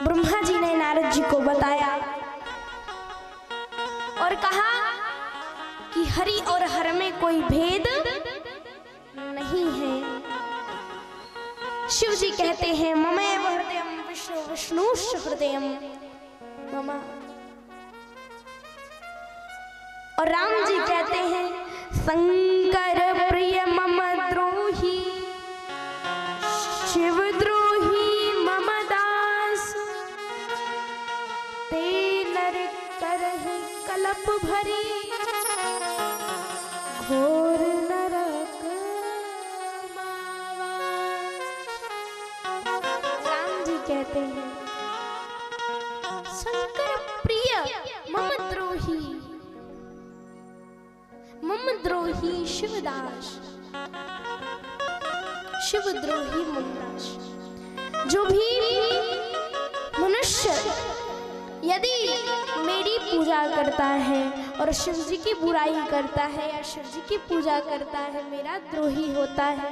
ब्रह्मा जी ने नारद जी को बताया और कहा कि हरि और हर में कोई भेद नहीं है। शिव जी कहते हैं ममेव हृदयम विष्णु विष्णुश्च हृदयम मम। और राम जी कहते हैं शंकर प्रिय मम द्रोही शिव द्रोही मम दास ते नर करहि कलप भरी घोर नरक मावा। राम जी कहते हैं शंकर प्रिय मम द्रोही शिवदास शिवद्रोही ममदास। जो भी मनुष्य यदि मेरी पूजा करता है और शिव जी की बुराई करता है या शिव जी की पूजा करता है, मेरा द्रोही होता है,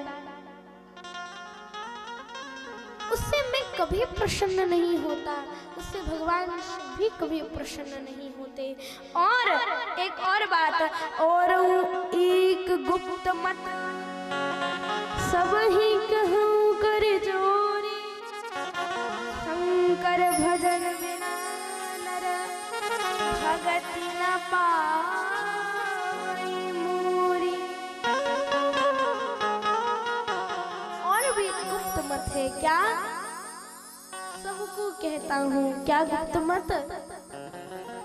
उससे मैं कभी प्रसन्न नहीं होता, उससे भगवान भी कभी प्रसन्न नहीं होते। और एक और बात, और एक गुप्त मत सब ही कहूँ कर जोरी शंकर भजन बिना नर भगति न पाई मोरी। और भी गुप्त मत है क्या, सबको कहता हूँ क्या गुप्त मत,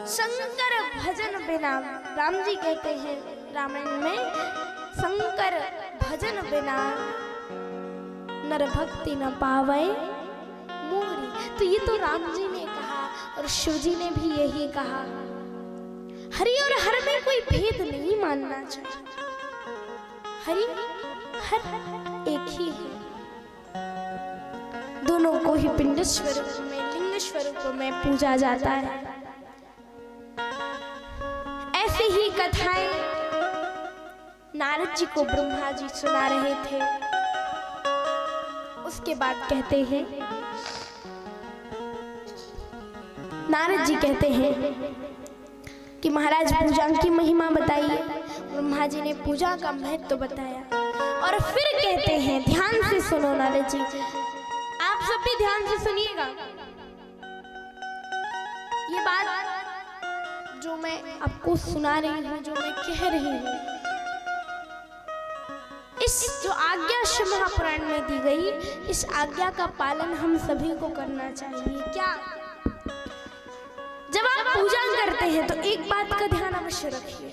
शंकर भजन बिना। राम जी कहते हैं रामायण में शंकर भजन बिना नर भक्ति न पावे मोरी। तो ये तो राम जी ने कहा और शिव जी ने भी यही कहा। हरि और हर में कोई भेद नहीं मानना चाहिए, हरि हर एक ही है, दोनों को ही पिंड स्वरूप में लिंग स्वरूप में पूजा जाता है। ऐसे ही कथाएं नारद जी को ब्रह्मा जी सुना रहे थे। उसके बाद कहते हैं नारद जी कहते हैं कि महाराज पूजा की महिमा बताइए। ब्रह्मा जी ने पूजा का महत्व बताया और फिर कहते हैं, ध्यान से सुनो नारद जी, आप सब भी ध्यान से सुनिएगा। ये बात जो मैं आपको सुना रही हूँ, जो मैं कह रही हूँ, इस जो आज्ञा शिव महापुराण में दी गई, इस आज्ञा का पालन हम सभी को करना चाहिए। क्या, जब आप पूजा करते हैं तो एक बात का ध्यान अवश्य रखिए,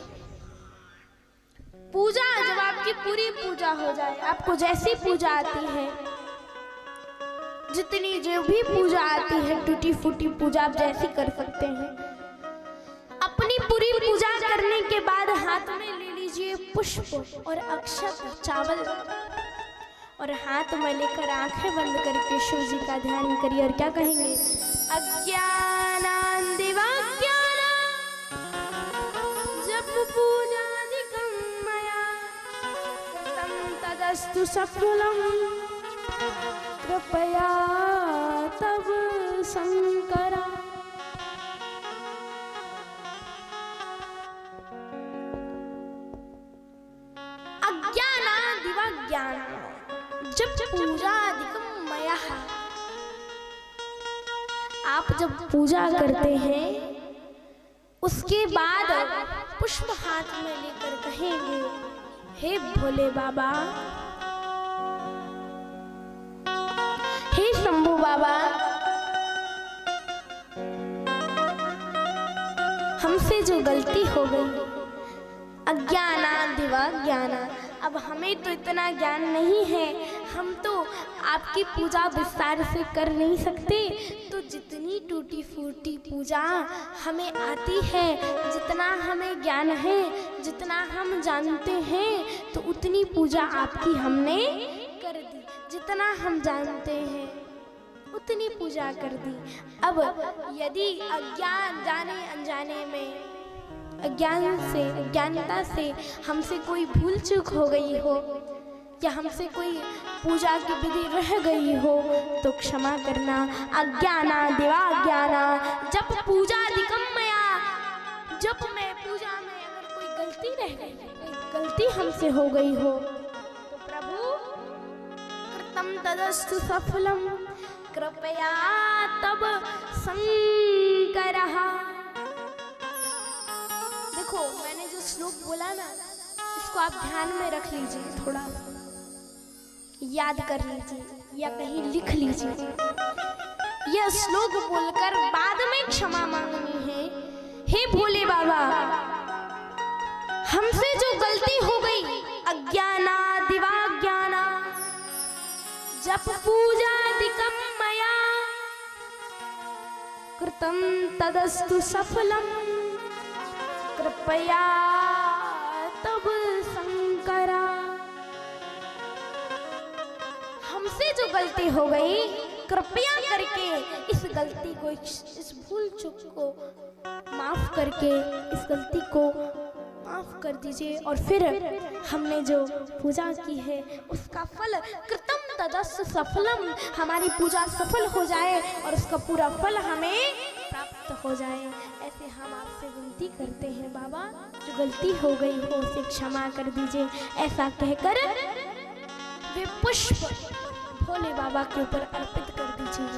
पूजा जब आपकी पूरी पूजा हो जाए, आपको जैसी पूजा आती है, जितनी जो भी पूजा आती है, टूटी फूटी पूजा आप जैसी कर सकते हैं, अपनी पूरी पूजा करने के बाद हाथ में ले लीजिए पुष्प और अक्षत चावल और हाथ में लेकर आंखें बंद करके शिव जी का ध्यान करिए। और क्या कहेंगे, अज्ञानां दिवाज्ञानां जप पूजादिकं मया कृतं तदस्तु सफलं कृपया तव शंकरा। अज्ञानां दिवाज्ञानां जप पूजादिकं मया। आप जब पूजा करते हैं उसके बाद पुष्प हाथ में लेकर कहेंगे, हे भोले बाबा, हे शंभू बाबा, हमसे जो गलती हो गई, अज्ञाना दिवा ज्ञाना, अब हमें तो इतना ज्ञान नहीं है, हम तो आपकी पूजा विस्तार से कर नहीं सकते, तो जितनी टूटी फूटी पूजा हमें आती है, जितना हमें ज्ञान है, जितना हम जानते हैं, तो उतनी पूजा आपकी हमने कर दी। जितना हम जानते हैं उतनी पूजा कर दी। अब यदि अज्ञान जाने अनजाने में, अज्ञान से, अज्ञानता से हमसे कोई भूल चूक हो गई हो, या हमसे कोई पूजा की विधि रह गई हो तो क्षमा करना। अज्ञाना दिवाज्ञाना जप पूजादिकम मया, जब मैं पूजा में अगर कोई गलती रह गई, कोई गलती हमसे हो गई हो तो प्रभु कृतम तदस्तु सफलम कृपया तब शंकरः। देखो मैंने जो श्लोक बोला ना, इसको आप ध्यान में रख लीजिए, थोड़ा याद कर लीजिए या कहीं लिख लीजिए। यह श्लोक बोलकर बाद में क्षमा मांगनी है। हे भोले बाबा, हमसे जो गलती हो गई, अज्ञाना दिवाज्ञाना जप पूजादिकम मया कृतं तदस्तु सफलम कृपया तब शंकरा। हमसे जो गलती हो गई, कृपया करके इस गलती को, इस भूल चूक को माफ करके इस गलती को माफ कर दीजिए। और फिर हमने जो पूजा की है उसका फल कृतम तदस्तु सफलम, हमारी पूजा सफल हो जाए और उसका पूरा फल हमें प्राप्त हो जाए। ऐसे हम आपसे विनती करते हैं बाबा, जो गलती हो गई हो उसे क्षमा कर दीजिए। ऐसा कहकर वे पुष्प भोले बाबा के ऊपर अर्पित कर दीजिए।